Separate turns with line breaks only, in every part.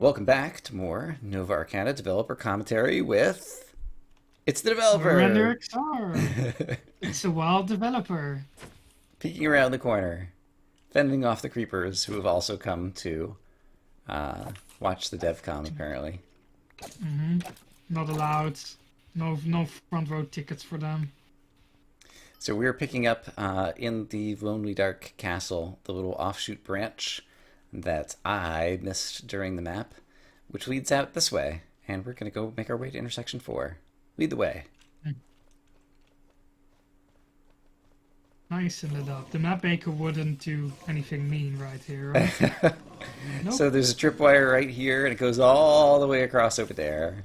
Welcome back to more Nova Arcana developer commentary with... It's the developer!
RenderXR. It's a wild developer.
Peeking around the corner, fending off the creepers who have also come to watch the DevCom, apparently.
Not allowed. No front row tickets for them.
So we're picking up in the Lonely Dark Castle, the little offshoot branch that I missed during the map, which leads out this way. And we're going to go make our way to intersection 4. Lead the way.
Nice and lit up. The map maker wouldn't do anything mean right here, right? Nope.
So there's a tripwire right here, and it goes all the way across over there.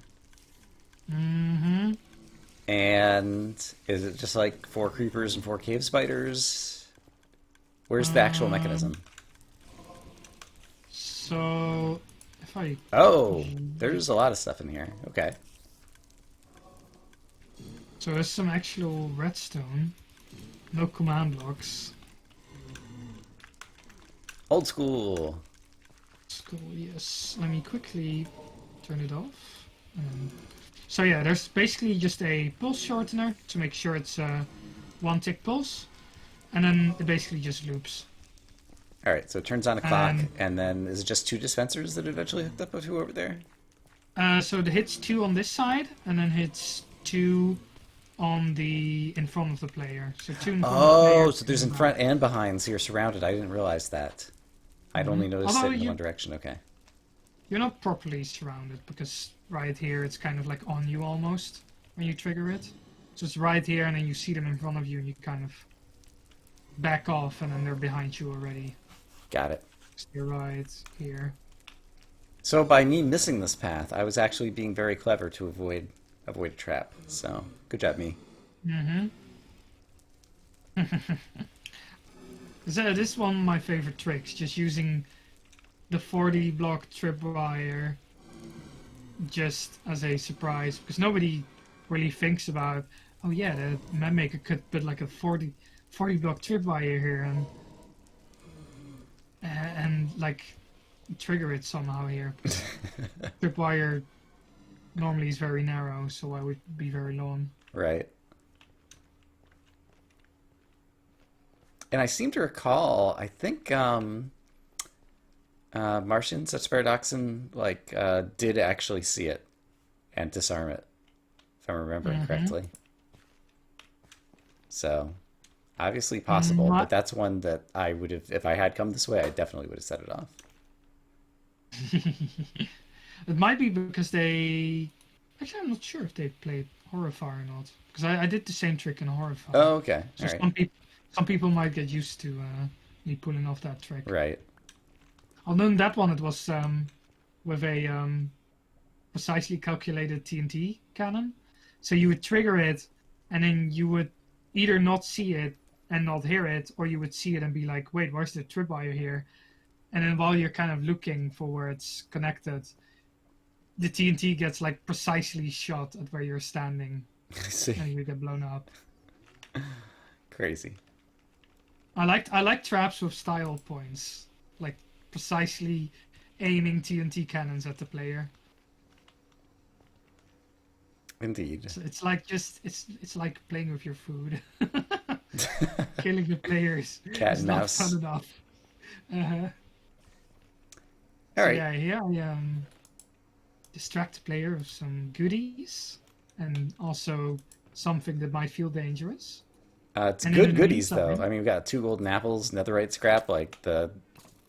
And is it just like 4 creepers and 4 cave spiders? Where's the actual mechanism?
So, if I...
Oh, there's a lot of stuff in here. Okay.
So there's some actual redstone. No command blocks.
Old school.
Cool, yes. Let me quickly turn it off. So yeah, there's basically just a pulse shortener to make sure it's a 1-tick pulse. And then it basically just loops.
Alright, so it turns on a clock, and then is it just 2 dispensers that eventually hooked up with 2 over there?
So it hits 2 on this side, and then hits 2 on the in front of the player. So 2 in front of the player.
Oh, so there's in front and behind, so you're surrounded. I didn't realize that. I'd only noticed it in one direction. Okay.
You're not properly surrounded, because right here it's kind of like on you almost when you trigger it. So it's right here, and then you see them in front of you, and you kind of back off, and then they're behind you already.
Got it.
So you're right here.
So by me missing this path, I was actually being very clever to avoid a trap. So good job, me.
So this is one of my favorite tricks, just using the 40 block tripwire just as a surprise, because nobody really thinks about, oh yeah, the map maker could put like a 40 block tripwire here and like trigger it somehow here. Tripwire normally is very narrow, so why would be very long?
Right. And I seem to recall, I think Martian, such paradoxin, did actually see it and disarm it, if I'm remembering correctly. So, obviously possible, but that's one that I would have, if I had come this way, I definitely would have set it off.
It might be because they... Actually, I'm not sure if they played Horrify or not. Because I did the same trick in Horrify.
Oh, okay.
So
all right.
some people might get used to me pulling off that trick.
Right.
Although in that one it was with a precisely calculated TNT cannon. So you would trigger it, and then you would either not see it and not hear it, or you would see it and be like, wait, where's the tripwire here? And then while you're kind of looking for where it's connected, the TNT gets like precisely shot at where you're standing, and you get blown up.
Crazy.
I like traps with style points, like precisely aiming TNT cannons at the player.
Indeed.
So it's like it's like playing with your food. Killing the players
Cat
is
and
not
mouse.
fun enough.
All right.
Yeah, here I distract the player with some goodies, and also something that might feel dangerous.
It's
And in
good
the
goodies, though.
meantime-
I mean, we've got 2 golden apples, netherite scrap. Like, the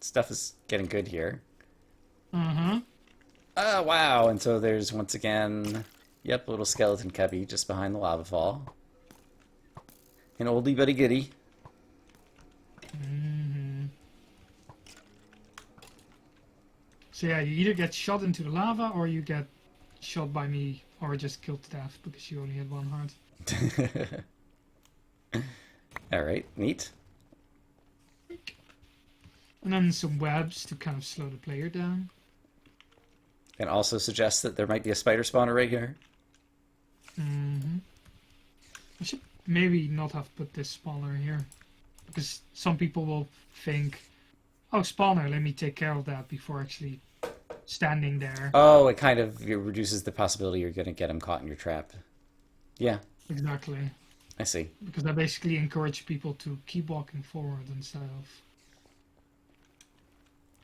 stuff is getting good here. Oh, wow. And so there's, once again, yep, a little skeleton cubby just behind the lava fall. An oldie but a goodie.
So yeah, you either get shot into the lava, or you get shot by me, or just killed to death because you only had 1 heart.
All right, neat.
And then some webs to kind of slow the player down.
And also suggests that there might be a spider spawner right here.
I should maybe not have put this spawner here, because some people will think, oh, spawner, let me take care of that before actually standing there.
Oh, it kind of reduces the possibility you're going to get them caught in your trap. Yeah,
Exactly.
I see.
Because I basically encourage people to keep walking forward instead of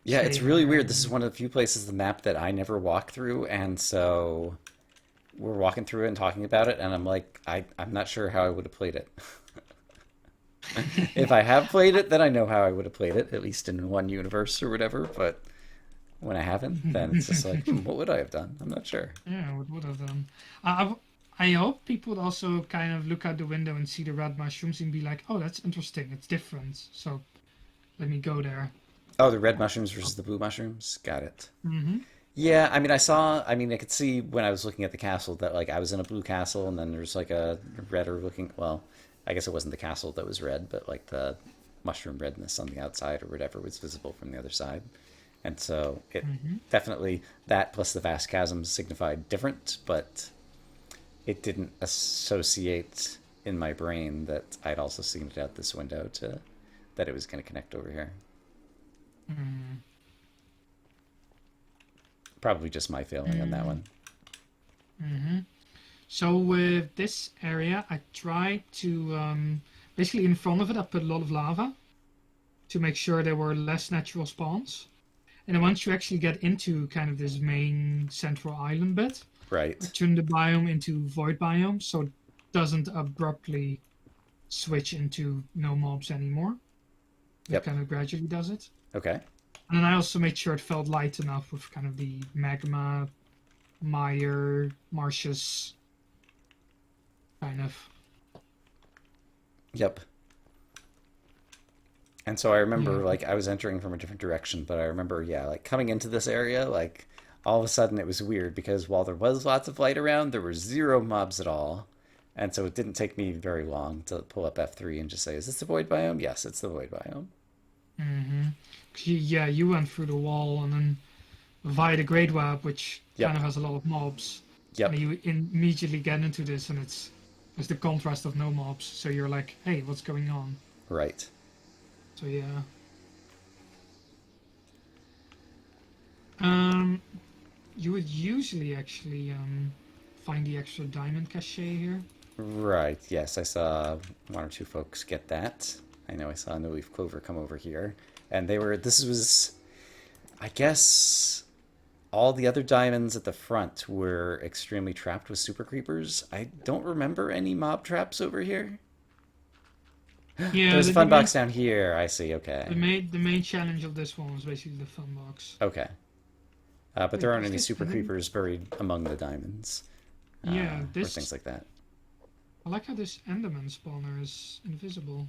Yeah, it's
staying
really
there.
weird. This is one of the few places in the map that I never walk through, and so we're walking through it and talking about it, and I'm like, I'm not sure how I would have played it. If I have played it, then I know how I would have played it, at least in one universe or whatever, but when I haven't, then it's just like, what would I have done? I'm not sure.
Yeah, what would have done? I hope people would also kind of look out the window and see the red mushrooms and be like, oh, that's interesting. It's different. So let me go there.
Oh, the red mushrooms versus the blue mushrooms? Got it.
Mm-hmm.
Yeah, I mean, I could see when I was looking at the castle that, like, I was in a blue castle, and then there's, like, a redder looking, well, I guess it wasn't the castle that was red, but, like, the mushroom redness on the outside or whatever was visible from the other side. And so it
Mm-hmm.
definitely, that plus the vast chasm signified different, but it didn't associate in my brain that I'd also seen it out this window to that it was going to connect over here.
Mm-hmm.
Probably just my failing on that one.
Mm-hmm. So with this area, I tried to basically in front of it, I put a lot of lava to make sure there were less natural spawns. And then once you actually get into kind of this main central island bit,
Right.
turn the biome into void biome, so it doesn't abruptly switch into no mobs anymore. It
Yep.
kind of gradually does it.
Okay.
And then I also made sure it felt light enough with kind of the magma, mire, marshes kind of.
Yep. And so I remember,
Yeah.
like, I was entering from a different direction, but I remember, yeah, like, coming into this area, like, all of a sudden it was weird because while there was lots of light around, there were zero mobs at all. And so it didn't take me very long to pull up F3 and just say, is this the void biome? Yes, it's the void biome.
Mm-hmm. Yeah, you went through the wall and then via the Great Web, which
Yep.
kind of has a lot of mobs.
Yep.
And you immediately get into this, and it's the contrast of no mobs. So you're like, hey, what's going on?
Right.
So yeah. Um, you would usually actually find the extra diamond cache here.
Right. Yes, I saw one or two folks get that. I know I saw a no leaf clover come over here. And this was, I guess, all the other diamonds at the front were extremely trapped with super creepers. I don't remember any mob traps over here.
Yeah,
There's a
the
fun
main,
box down here. I see. Okay.
the main challenge of this one was basically the fun box.
Okay. But
Wait,
there aren't
is
any
this
super
Enderman?
creepers buried among the diamonds.
Yeah,
Or
this
things like that.
I like how this Enderman spawner is invisible.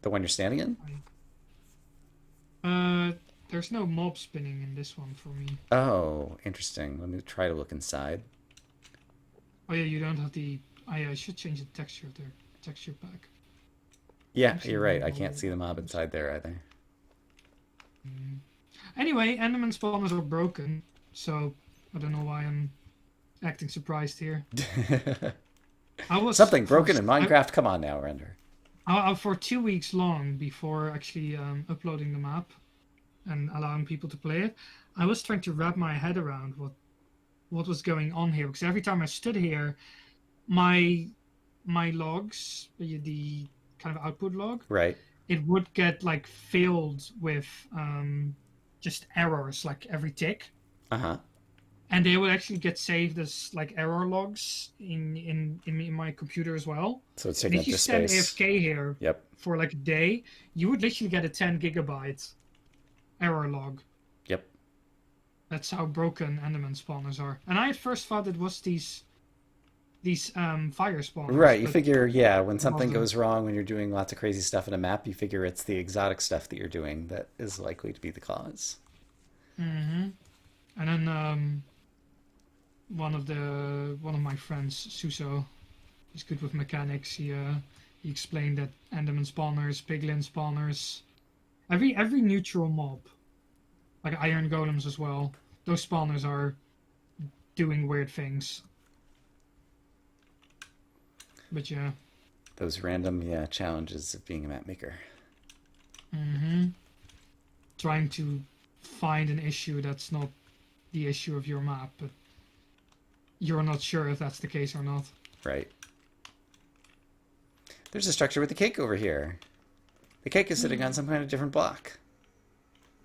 The one you're standing in?
There's no mob spinning in this one for me.
Oh, interesting. Let me try to look inside.
Oh yeah, you don't have the. I should change the texture of their texture pack.
Yeah,
Actually,
you're right.
no
I can't
mob.
see the mob inside there either.
Anyway, Enderman spawners are broken, so I don't know why I'm acting surprised here. I was
Something broken
for,
in Minecraft? Come on now, Render.
for 2 weeks long before actually uploading the map and allowing people to play it. I was trying to wrap my head around what was going on here, because every time I stood here, my logs, the kind of output log,
Right.
it would get like filled with just errors like every tick,
Uh-huh.
and they would actually get saved as like error logs in my computer as well.
So it's
And
taking
if
up
you
this
stand
space.
AFK here
Yep.
for like a day, you would literally get a 10 gigabyte error log.
Yep.
That's how broken Enderman spawners are. And I at first thought it was these fire spawners.
Right, you
but
figure, yeah, when something
wasn't.
goes wrong, when you're doing lots of crazy stuff in a map, you figure it's the exotic stuff that you're doing that is likely to be the cause.
Mm-hmm. And then one of my friends, Suso, he's good with mechanics. He explained that Enderman spawners, piglin spawners, every neutral mob, like iron golems as well, those spawners are doing weird things. But yeah.
Those random, yeah, challenges of being a map maker.
Mm-hmm. Trying to find an issue that's not the issue of your map, but you're not sure if that's the case or not.
Right. There's a structure with a cake over here. The cake is sitting on some kind of different block.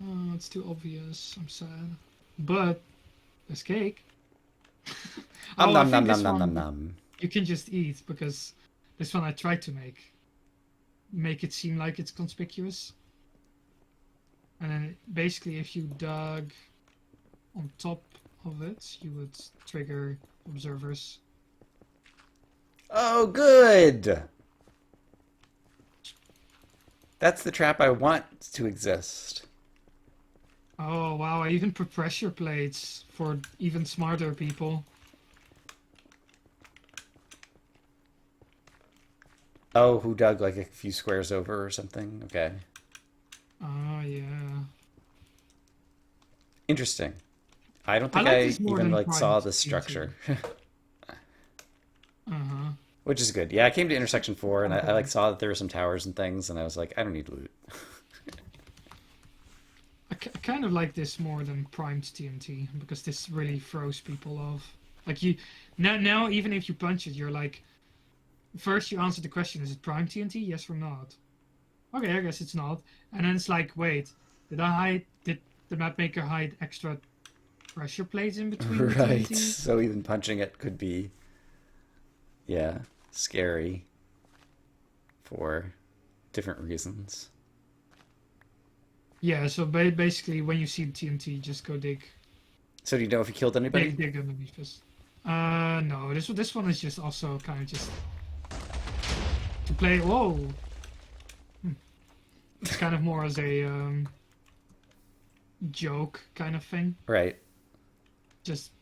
Oh, it's too obvious. I'm sad. But there's cake.
Nom
I
nom nom
think
nom
this
nom nom
one
nom.
you can just eat, because this one I tried to make it seem like it's conspicuous. And then basically if you dug on top of it, you would trigger observers.
Oh, good! That's the trap I want to exist.
Oh wow, I even put pressure plates for even smarter people.
Oh, who dug like a few squares over or something? Okay.
Oh yeah.
Interesting. I don't
I
think
like
I
this more
even
than
like saw
Prime
the
TNT.
structure.
Uh-huh.
Which is good. Yeah, I came to intersection 4 and I
Okay.
like saw that there were some towers and things and I was like, I don't need loot.
I kind of like this more than primed TNT, because this really throws people off. Like you, now even if you punch it, you're like, first you answer the question, is it primed TNT? Yes or not? Okay, I guess it's not. And then it's like, wait, did the map maker hide extra pressure plates in between the
Right.
TNT?
So even punching it could be, yeah, scary for different reasons.
Yeah, so basically when you see the TNT, just go dig.
So do you know if you killed anybody?
Dig underneath this. No, this one is just also kind of just to play. Whoa, it's kind of more as a joke kind of thing.
Right.
Just,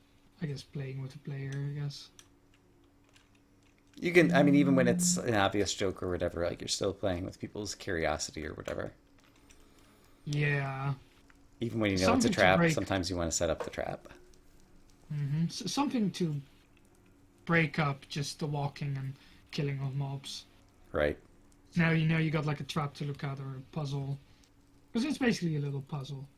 I guess, playing with the player. I guess.
You can, I mean, even when it's an obvious joke or whatever, like you're still playing with people's curiosity or whatever.
Yeah.
Even when you know it's a
Something to
trap,
break.
sometimes you want to set up the trap.
Something to break up just the walking and killing of mobs.
Right.
Now you know you got like a trap to look at, or a puzzle, because it's basically a little puzzle.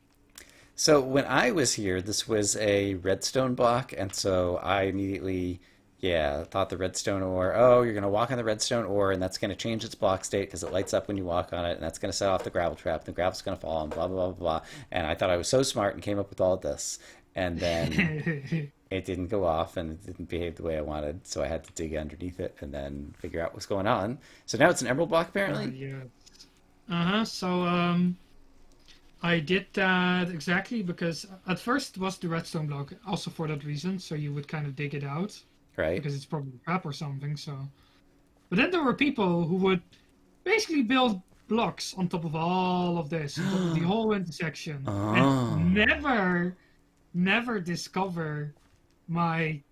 So when I was here, this was a redstone block, and so I immediately, yeah, thought the redstone ore, oh, you're going to walk on the redstone ore, and that's going to change its block state because it lights up when you walk on it, and that's going to set off the gravel trap, and the gravel's going to fall, and blah, blah, blah, blah. And I thought I was so smart and came up with all of this. And then it didn't go off, and it didn't behave the way I wanted, so I had to dig underneath it and then figure out what's going on. So now it's an emerald block, apparently?
Yeah. So I did that exactly because at first it was the redstone block, also for that reason. So you would kind of dig it out
Right?
because it's probably a trap or something. So, but then there were people who would basically build blocks on top of all of this, on top of the whole intersection,
Oh.
and never discover my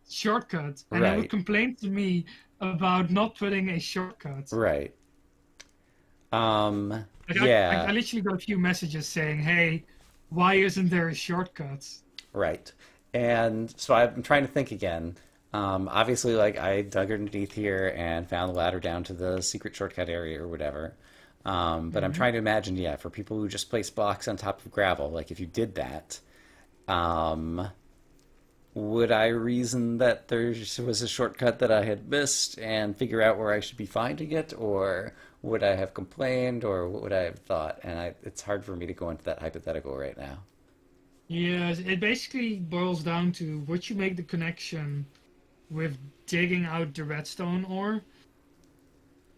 shortcut, and they would
Right.
complain to me about not putting a shortcut.
Right.
Like I
Yeah.
literally got a few messages saying, "Hey, why isn't there a shortcut?"
Right. And so I'm trying to think again. Obviously, like I dug underneath here and found the ladder down to the secret shortcut area or whatever. But I'm trying to imagine, yeah, for people who just place blocks on top of gravel, like if you did that, um, would I reason that there was a shortcut that I had missed and figure out where I should be finding it, or would I have complained, or what would I have thought? And it's hard for me to go into that hypothetical right now.
Yeah, it basically boils down to would you make the connection with digging out the redstone ore,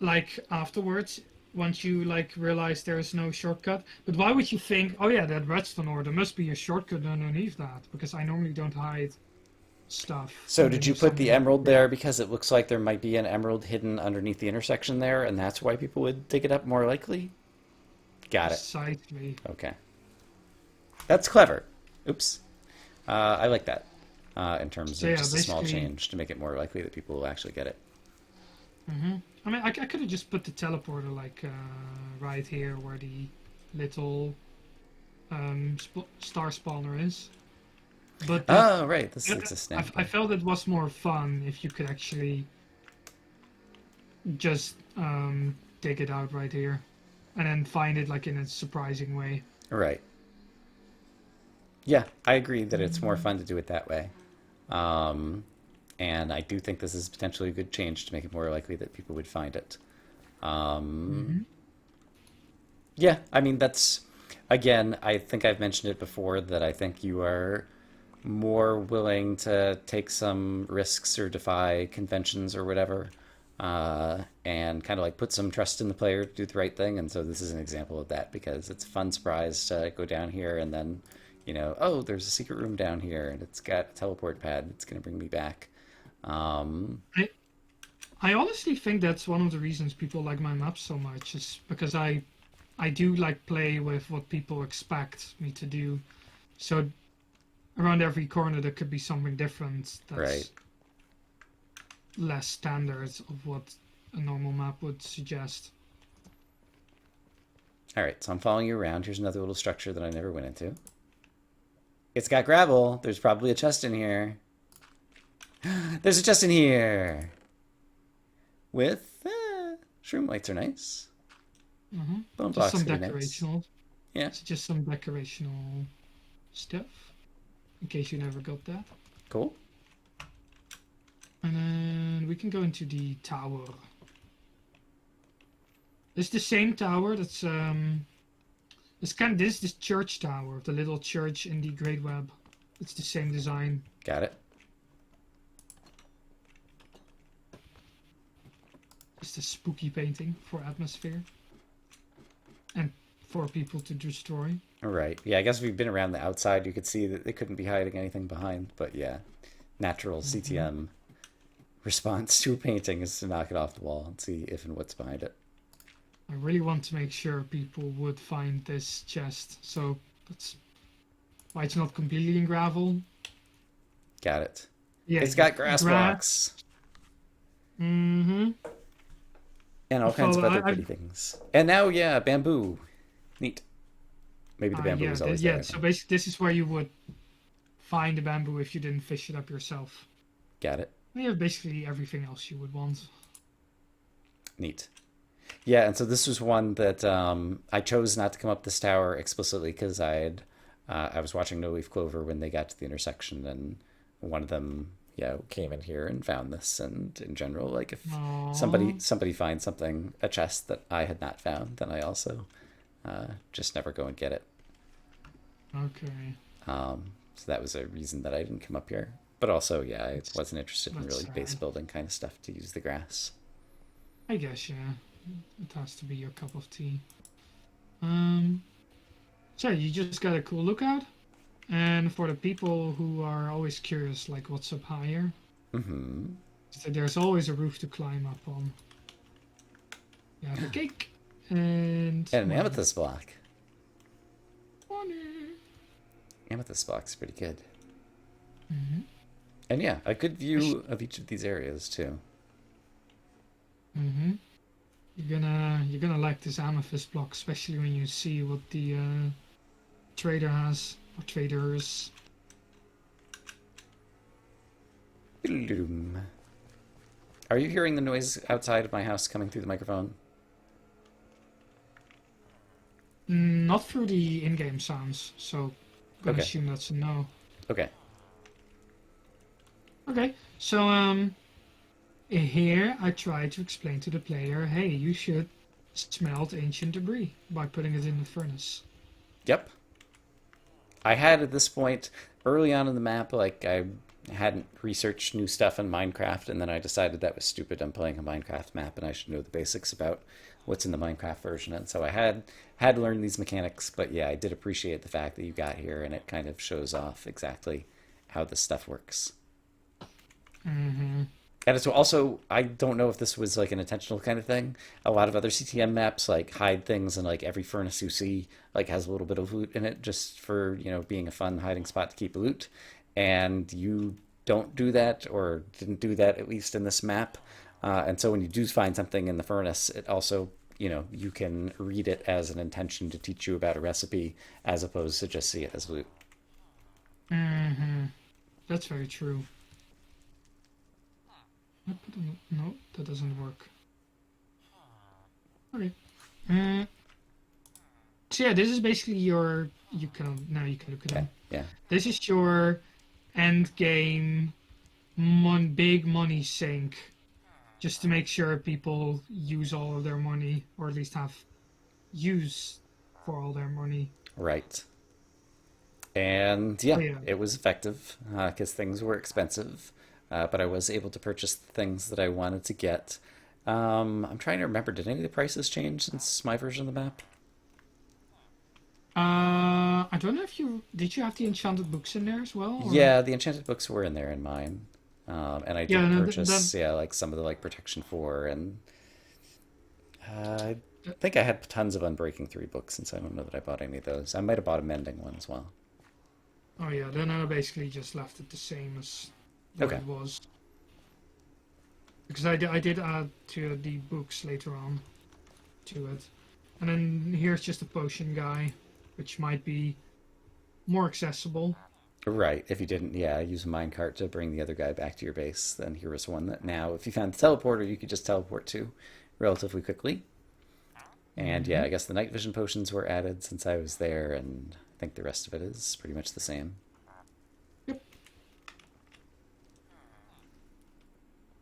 like afterwards, once you like realize there's no shortcut. But why would you think, oh yeah, that redstone ore, there must be a shortcut underneath that? Because I normally don't hide stuff
So did you
underneath
put the
something.
emerald there because it looks like there might be an emerald hidden underneath the intersection there, and that's why people would dig it up more likely? Got it.
Precisely.
Okay. That's clever. Oops. I like that in terms
So
of
yeah,
just a small
basically.
change to make it more likely that people will actually get it.
I mean, I could have just put the teleporter like right here where the little star spawner is. But
Oh, right. This exists now.
I felt it was more fun if you could actually just dig it out right here, and then find it like in a surprising way.
Right. Yeah, I agree that it's more fun to do it that way. Um, and I do think this is potentially a good change to make it more likely that people would find it.
Mm-hmm.
Yeah, I mean, that's, again, I think I've mentioned it before that I think you are more willing to take some risks or defy conventions or whatever, and kind of like put some trust in the player to do the right thing. And so this is an example of that because it's a fun surprise to go down here and then, oh, there's a secret room down here and it's got a teleport pad that's going to bring me back. Um,
I, I honestly think that's one of the reasons people like my maps so much is because I do like play with what people expect me to do. So around every corner there could be something different
right.
that's less standard of what a normal map would suggest.
All right, so I'm following you around. Here's another little structure that I never went into. It's got gravel. There's probably a chest in here. There's a chest in here. With shroom lights are nice.
Mm-hmm.
Bone
Just
blocks
some
can be nice.
decorational.
Yeah,
It's just some decorational stuff, in case you never got that.
cool.
And then we can go into the tower. It's the same tower this is the church tower, the little church in the Great Web. It's the same design.
Got it.
It's a spooky painting for atmosphere. And for people to destroy.
All right. Yeah, I guess if you've been around the outside, you could see that they couldn't be hiding anything behind. But yeah, natural CTM response to a painting is to knock it off the wall and see if and what's behind it.
I really want to make sure people would find this chest, so that's why it's not completely in gravel.
Got it.
Yeah,
It's got grass blocks
Mm-hmm.
and all kinds of other pretty things. And now, yeah, bamboo. Neat. Maybe the bamboo was always there.
Yeah, so basically this is where you would find the bamboo if you didn't fish it up yourself.
Got it.
And you have basically everything else you would want.
Neat. Yeah, and so this was one that I chose not to come up this tower explicitly because I was watching No Leaf Clover when they got to the intersection, and one of them, came in here and found this. And in general, like if somebody finds something, a chest that I had not found, then I also just never go and get it.
Okay.
So that was a reason that I didn't come up here. But also, yeah, I wasn't interested in really
sad.
base building kind of stuff to use the grass.
I guess, yeah. It has to be your cup of tea. So you just got a cool lookout. And for the people who are always curious, like what's up higher, so there's always a roof to climb up on. You have a cake and
an amethyst block.
Money.
Amethyst block's pretty good.
Mm-hmm.
And yeah, a good view of each of these areas too.
Mm-hmm. You're gonna like this amethyst block, especially when you see what the trader has or traders.
Are you hearing the noise outside of my house coming through the microphone?
Not through the in-game sounds, so I'm gonna assume that's a no.
Okay.
Okay, so here I try to explain to the player, hey, you should smelt ancient debris by putting it in the furnace.
Yep. I had at this point, early on in the map, like I hadn't researched new stuff in Minecraft, and then I decided that was stupid. I'm playing a Minecraft map, and I should know the basics about what's in the Minecraft version. And so I had learned these mechanics, but yeah, I did appreciate the fact that you got here, and it kind of shows off exactly how this stuff works.
Mm-hmm.
And it's also, I don't know if this was like an intentional kind of thing. A lot of other CTM maps like hide things, and like every furnace you see like has a little bit of loot in it just for, being a fun hiding spot to keep loot. And you don't do that, or didn't do that at least in this map. And so when you do find something in the furnace, it also, you can read it as an intention to teach you about a recipe as opposed to just see it as loot.
Mm-hmm. That's very true. No, that doesn't work. Okay. So yeah, this is basically your you can now you can look at
Okay.
them.
Yeah.
This is your end game big money sink, just to make sure people use all of their money, or at least have use for all their money.
Right. And yeah,
Oh yeah.
it was effective because things were expensive, but I was able to purchase the things that I wanted to get. I'm trying to remember, did any of the prices change since my version of the map?
I don't know if you did. You have the enchanted books in there as well, or
Yeah, the enchanted books were in there in mine. And I
yeah,
did
no,
purchase, yeah, like some of the like protection 4 and I think I had tons of Unbreaking 3 books since I don't know that I bought any of those. I might have bought a mending one as well.
oh yeah, then I basically just left it the same as the way
Okay.
it was. Because I did add to the books later on to it. And then here's just a potion guy, which might be more accessible.
Right. If you didn't, yeah, use a minecart to bring the other guy back to your base, then here was one that now, if you found the teleporter, you could just teleport to relatively quickly. And yeah,
Hmm.
I guess the night vision potions were added since I was there, and I think the rest of it is pretty much the same.
Yep.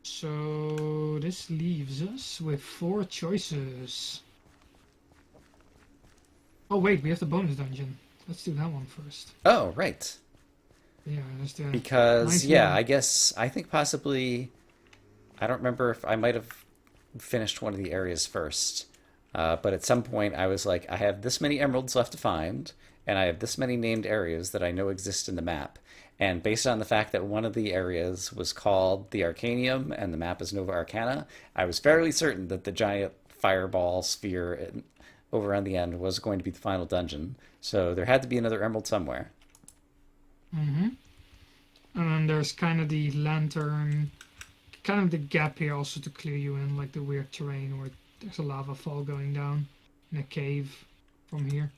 So this leaves us with 4 choices. Oh wait, we have the bonus dungeon. Let's do that one first.
Oh, right.
Yeah, let's do it.
Because,
Nice
yeah,
little.
I guess, I think possibly, I don't remember if I might have finished one of the areas first. But at some point, I was like, I have this many emeralds left to find, and I have this many named areas that I know exist in the map. And based on the fact that one of the areas was called the Arcanium and the map is Nova Arcana, I was fairly certain that the giant fireball sphere over on the end was going to be the final dungeon. So there had to be another emerald somewhere.
Hmm. And then there's kind of the lantern, kind of the gap here also to clear you in, like the weird terrain where there's a lava fall going down in a cave from here.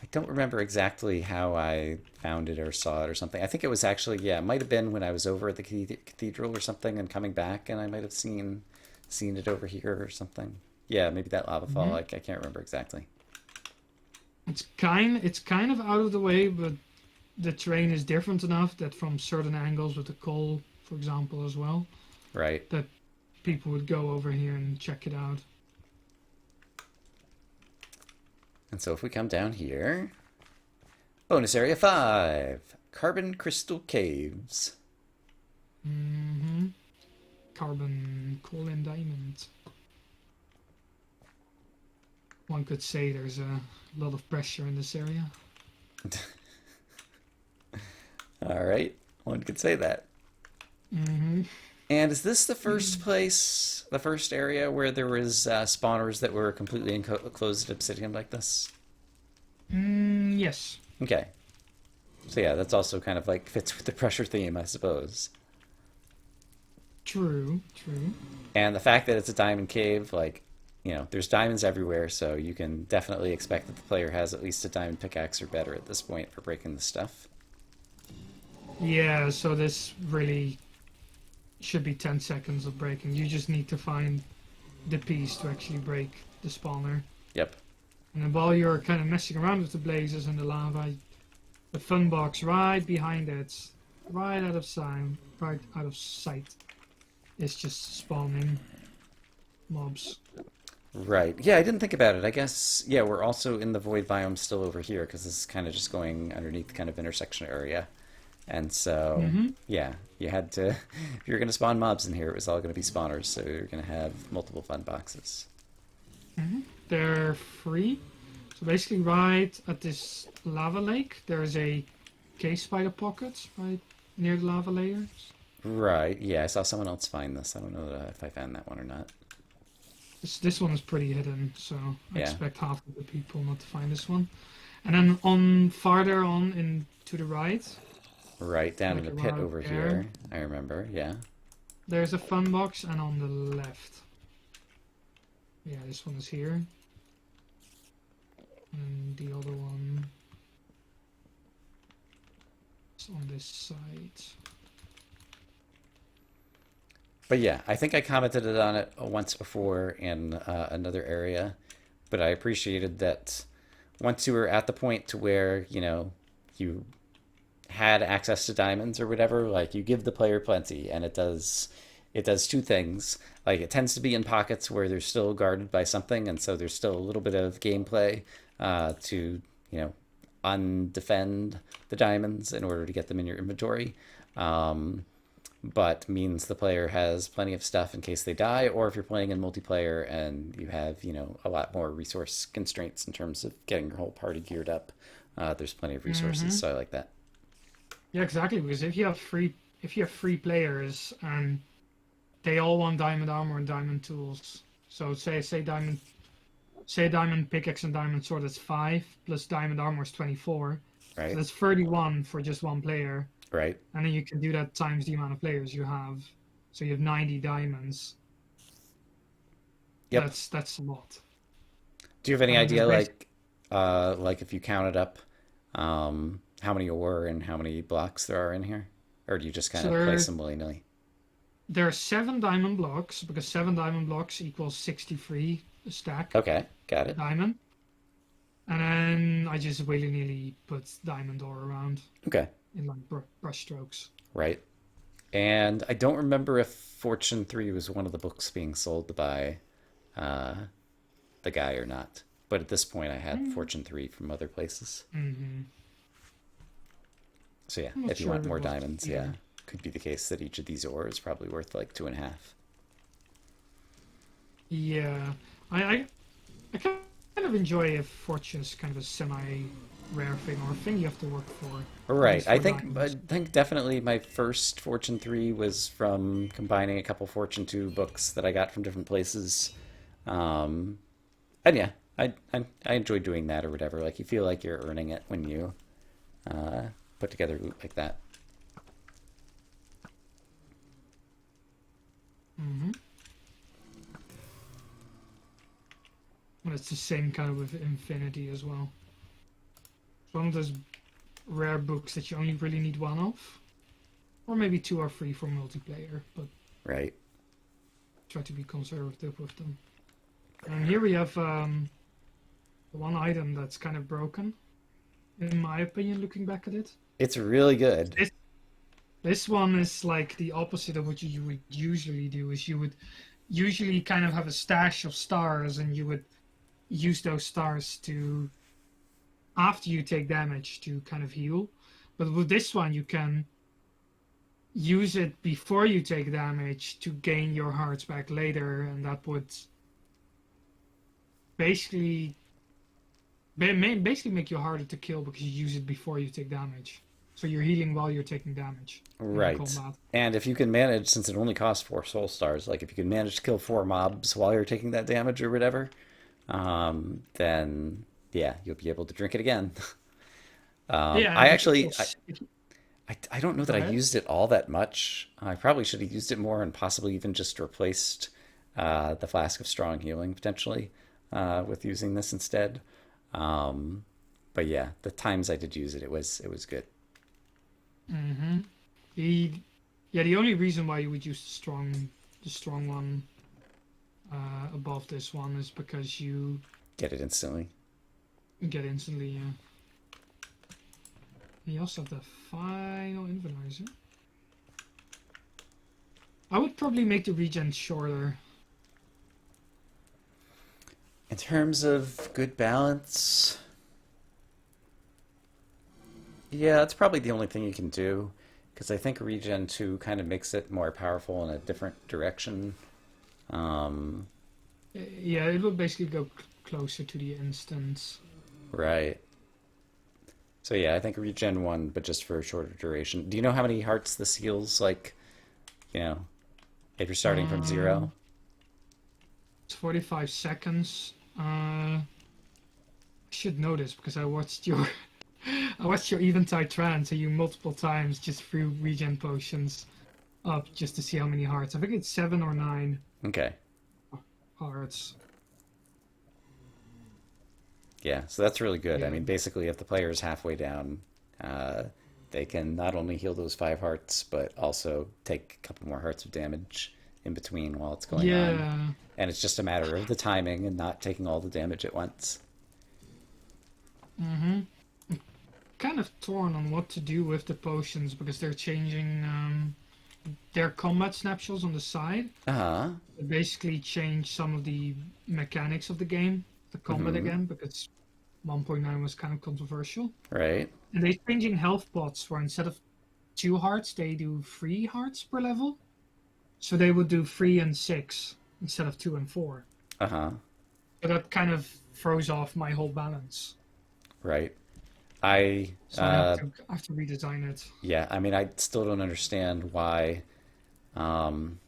I don't remember exactly how I found it or saw it or something. I think it was actually, yeah, it might have been when I was over at the cathedral or something and coming back, and I might have seen it over here or something. Yeah, maybe that lava fall.
Hmm.
I can't remember exactly.
It's kind of out of the way, but the terrain is different enough that from certain angles with the coal, for example, as well,
Right.
that people would go over here and check it out.
And so if we come down here, bonus area 5, Carbon Crystal Caves.
Hmm. Carbon, coal, and diamond. One could say there's a lot of pressure in this area.
All right, one could say that.
Hmm.
And is this the first place, the first area where there was spawners that were completely enclosed obsidian like this?
Yes.
Okay. So yeah, that's also kind of like fits with the pressure theme, I suppose.
True. True.
And the fact that it's a diamond cave, like, you know, there's diamonds everywhere, so you can definitely expect that the player has at least a diamond pickaxe or better at this point for breaking the stuff.
Yeah. So this really should be 10 seconds of breaking. You just need to find the piece to actually break the spawner.
Yep.
And then while you're kind of messing around with the blazes and the lava, the fun box right behind it, right out of sight, is just spawning mobs.
Right. Yeah, I didn't think about it. I guess, yeah, we're also in the void biome still over here because this is kind of just going underneath the kind of intersection area. And so,
Hmm.
yeah, you had to, if you're going to spawn mobs in here, it was all going to be spawners, so you're going to have multiple fun boxes.
Hmm. They're free. So basically, right at this lava lake, there's a cave spider pocket right near the lava layers.
Right. Yeah, I saw someone else find this. I don't know if I found that one or not.
This one is pretty hidden, so I
Yeah.
expect half of the people not to find this one. And then on farther on in to the right,
Right, down in
like
the pit
around
over
there,
here. I remember, yeah.
there's a fun box, and on the left, yeah, this one is here, and the other one is on this side.
But yeah, I think I commented on it once before in another area, but I appreciated that once you were at the point to where, you know, you had access to diamonds or whatever, like you give the player plenty, and it does two things. Like it tends to be in pockets where they're still guarded by something, and so there's still a little bit of gameplay to, you know, undefend the diamonds in order to get them in your inventory. But means the player has plenty of stuff in case they die, or if you're playing in multiplayer and you have, you know, a lot more resource constraints in terms of getting your whole party geared up, there's plenty of resources,
Mm-hmm.
so I like that.
Yeah, exactly. Because if you have free players and they all want diamond armor and diamond tools, so say diamond pickaxe and diamond sword is 5 plus diamond armor is 24, so
Right?
that's 31 for just one player,
Right?
and then you can do that times the amount of players you have. So you have 90 diamonds.
Yep.
That's a lot.
Do you have any
And it's
idea,
basically
like if you counted up, how many ore and how many blocks there are in here, or do you just kind
so
of place them willy nilly?
there are 7 diamond blocks because 7 diamond blocks equals 63 a stack
Okay, got it.
diamond. And then I just willy nilly put diamond ore around
Okay,
in like brush strokes.
right. And I don't remember if Fortune 3 was one of the books being sold by uh, the guy or not. But at this point, I had Fortune 3 from other places.
Mm-hmm.
So yeah,
I'm not
if you
sure
want
if it
more
was
diamonds, yeah,
here.
could be the case that each of these ore is probably worth like 2.5.
Yeah, I kind of enjoy if fortune's kind of a semi-rare thing or a thing you have to work for, at
Right.
least
I
for
think I
diamonds.
think definitely my first Fortune 3 was from combining a couple Fortune 2 books that I got from different places. Um, and yeah, I enjoy doing that or whatever. Like you feel like you're earning it when you uh, put together loot like that.
Mm-hmm. And it's the same kind of with Infinity as well. It's one of those rare books that you only really need one of, or maybe 2 or 3 for multiplayer, but
Right.
try to be conservative with them. And here we have one item that's kind of broken, in my opinion, looking back at it.
It's really good.
This, this one is like the opposite of what you would usually do, is you would usually kind of have a stash of stars and you would use those stars to, after you take damage, to kind of heal. But with this one, you can use it before you take damage to gain your hearts back later, and that would basically basically make you harder to kill because you use it before you take damage. So you're healing while you're taking damage in
Right.
combat.
And if you can manage, since it only costs 4 soul stars, like if you can manage to kill 4 mobs while you're taking that damage or whatever, then yeah, you'll be able to drink it again.
Yeah, and
I
if you kill,
actually, I don't know
go
that I
ahead.
used it all that much. I probably should have used it more and possibly even just replaced the flask of strong healing potentially with using this instead. Um, but yeah, the times I did use it, it was good.
Mm-hmm. The Yeah, the only reason why you would use the strong one above this one is because you
Get it instantly.
get instantly. You also have the final invenizer. I would probably make the regen shorter.
In terms of good balance, yeah, that's probably the only thing you can do because I think Regen 2 kind of makes it more powerful in a different direction. Um,
Yeah, it will basically go closer to the instance.
right. So yeah, I think Regen 1, but just for a shorter duration. Do you know how many hearts this heals? Like, you know, if you're starting from
Um,
0?
it's 45 seconds. I should know this because I watched your I watched your Eventide Trance and you multiple times just threw regen potions up just to see how many hearts. I think it's 7 or 9
Okay.
hearts.
Yeah, so that's really good. I
Yeah.
mean, basically, if the player is halfway down, uh, they can not only heal those 5 hearts, but also take a couple more hearts of damage in between while it's going on.
Yeah.
And it's just a matter of the timing and not taking all the damage at once.
Mm-hmm. Kind of torn on what to do with the potions because they're changing their combat snapshots on the side.
Uh-huh.
They basically change some of the mechanics of the game, the combat
Mm-hmm.
again, because 1.9 was kind of controversial.
Right.
And they're changing health pots where instead of 2 hearts, they do 3 hearts per level. So they would do 3 and 6 instead of 2 and 4.
Uh-huh.
So that kind of throws off my whole balance.
Right. I
So I have to redesign it.
yeah, I mean I still don't understand why um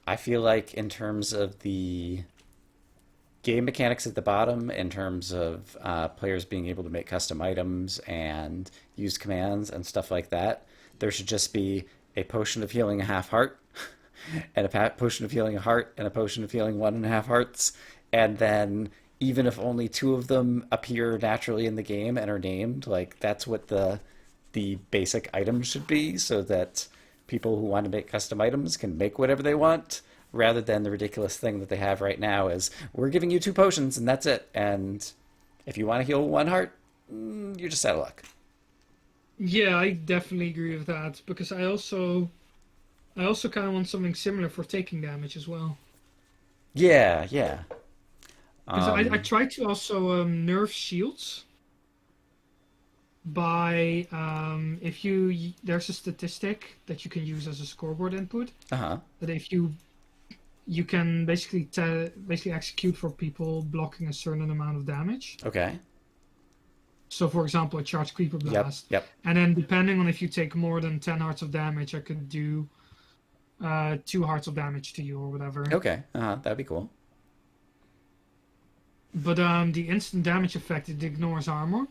I feel like in terms of the game mechanics at the bottom, in terms of players being able to make custom items and use commands and stuff like that, there should just be a potion of healing a half heart, and a potion of healing a heart, and a potion of healing 1.5 hearts, and then even if only two of them appear naturally in the game and are named, like that's what the basic items should be, so that people who want to make custom items can make whatever they want, rather than the ridiculous thing that they have right now is we're giving you two potions and that's it. And if you want to heal 1 heart, you're just out of luck.
Yeah, I definitely agree with that because I also kind of want something similar for taking damage as well.
Yeah, yeah.
Because I
Um,
tried to also nerf shields by if there's a statistic that you can use as a scoreboard input
uh-huh.
that if you can basically execute for people blocking a certain amount of damage.
Okay.
So, for example, a charged creeper
Yep,
blast,
yep.
and then depending on if you take more than 10 hearts of damage, I could do 2 hearts of damage to you or whatever.
Okay. Uh-huh. That'd be cool.
But the instant damage effect it ignores armor.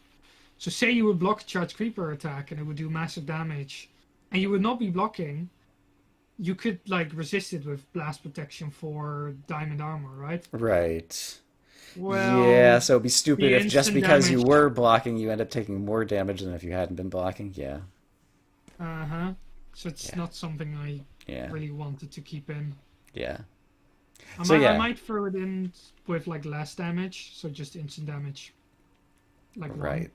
So, say you would block a charged creeper attack and it would do massive damage, and you would not be blocking. You could like resist it with blast protection for diamond armor, right?
Right. Yeah,
Well,
so it'd be stupid
the
if just
instant
because you
damage.
were blocking, you end up taking more damage than if you hadn't been blocking. Yeah.
Uh huh. So it's
Yeah.
not something I
Yeah.
really wanted to keep in.
Yeah.
I
So
might I
yeah,
might throw it in with like less damage, so just instant damage, like one.
right.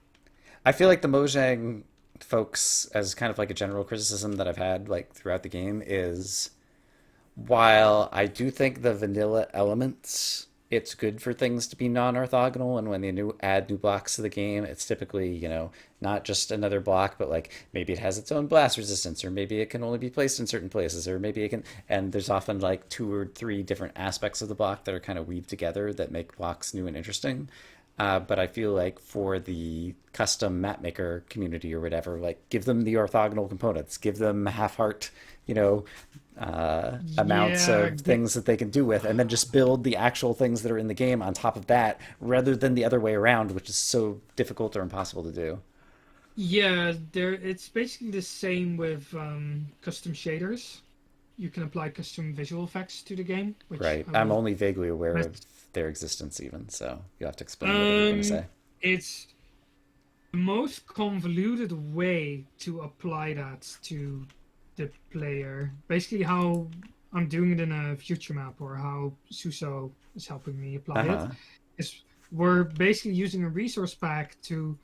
I feel like the Mojang folks, as kind of like a general criticism that I've had like throughout the game, is while I do think the vanilla elements, it's good for things to be non-orthogonal, and when they add new blocks to the game, it's typically, not just another block, but like maybe it has its own blast resistance, or maybe it can only be placed in certain places, or maybe it can, and there's often like two or three different aspects of the block that are kind of weaved together that make blocks new and interesting. But I feel like for the custom map maker community or whatever, like give them the orthogonal components, give them half heart, you know, amounts
Yeah,
of things that they can do with, and then just build the actual things that are in the game on top of that, rather than the other way around, which is so difficult or impossible to do.
yeah. There, it's basically the same with custom shaders. You can apply custom visual effects to the game, which
Right.
I
I'm
will.
only vaguely aware of their existence, even, so you'll have to explain whatever you're going to
Um,
say.
it's the most convoluted way to apply that to the player. Basically, how I'm doing it in a future map, or how Suso is helping me apply it,
Uh-huh.
is we're basically using a resource pack to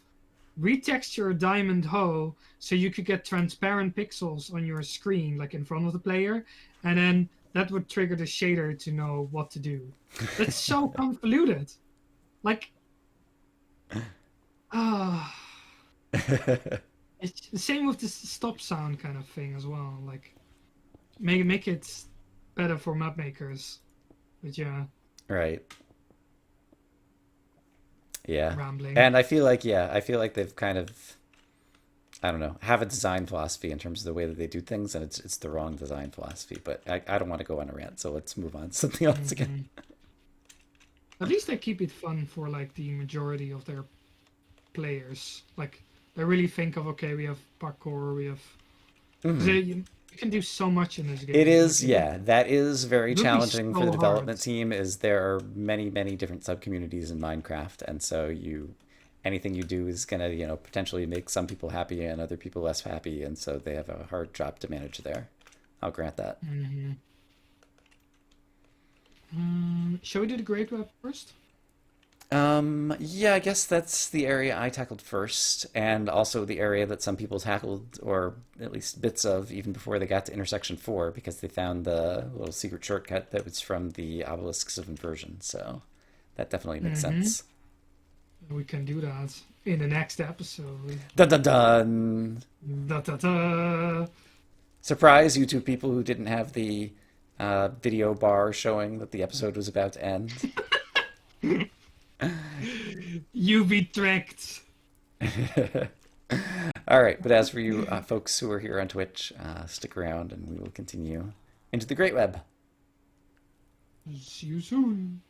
retexture a diamond hoe so you could get transparent pixels on your screen, like in front of the player, and then that would trigger the shader to know what to do. That's so convoluted. Like, ah. It's the same with this stop sound kind of thing as well. Like make it better for map makers. But yeah,
Right. Yeah.
rambling.
And I feel like they've kind of, I don't know, have a design philosophy in terms of the way that they do things, and it's the wrong design philosophy. But I don't want to go on a rant, so let's move on to something else again.
Hmm. At least they keep it fun for like the majority of their players. Like they really think of okay, we have parkour, we have 'cause
Hmm.
you can do so much in this
It
game.
is,
Like
yeah, that is very
it would be
challenging for the
so hard.
development team. Is there are many, many different sub communities in Minecraft, and so anything you do is gonna, potentially make some people happy and other people less happy, and so they have a hard job to manage there. I'll grant that.
Shall we do the great web first?
Yeah, I guess that's the area I tackled first, and also the area that some people tackled, or at least bits of, even before they got to intersection 4, because they found the little secret shortcut that was from the obelisks of inversion. So that definitely makes
Mm-hmm.
sense.
We can do that in the next episode.
Dun dun dun!
Da da da.
Surprise, you two people who didn't have the video bar showing that the episode was about to end.
You be tricked.
All right, but as for you folks who are here on Twitch, stick around and we will continue into the Great Web.
See you soon.